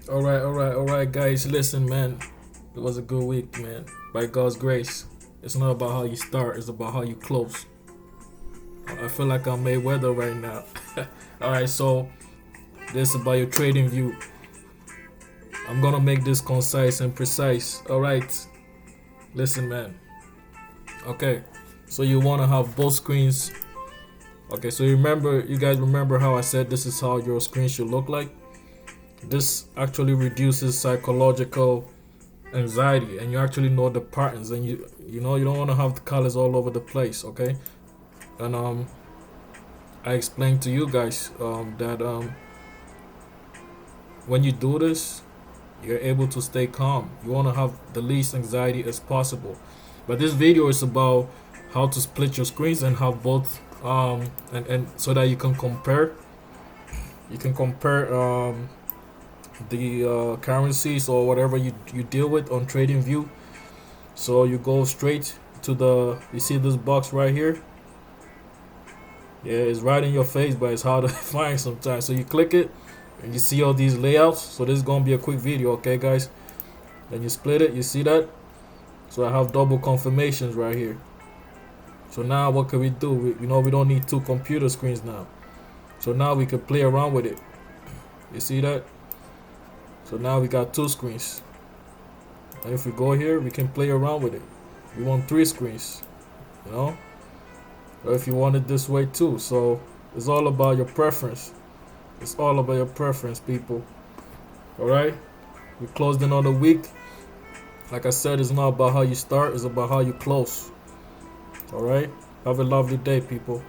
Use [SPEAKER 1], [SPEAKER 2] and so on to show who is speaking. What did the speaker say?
[SPEAKER 1] All right, guys. Listen, man. It was a good week, man. By God's grace, it's not about how you start; it's about how you close. I feel like I'm Mayweather right now. All right, so this is about your trading view. I'm gonna make this concise and precise. All right, listen, man. Okay, so you wanna have both screens. Okay, so you guys remember how I said this is how your screen should look like? This actually reduces psychological anxiety, and you actually know the patterns, and you don't want to have the colors all over the place. Okay, and I explained to you guys that when you do this, you're able to stay calm. You want to have the least anxiety as possible. But this video is about how to split your screens and have both, and so that you can compare the currencies or whatever you deal with on trading view. So you go straight to you see this box right here. Yeah, it's right in your face, but it's hard to find sometimes. So you click it and you see all these layouts. So this is gonna be a quick video, okay, guys? Then you split it, you see that? So I have double confirmations right here. So now what can we do? We don't need two computer screens now. So now we can play around with it. You see that? So now we got two screens. And if we go here, we can play around with it. We want three screens, you know? Or if you want it this way too. So it's all about your preference. It's all about your preference, people. Alright? We closed in on the week. Like I said, it's not about how you start, it's about how you close. Alright? Have a lovely day, people.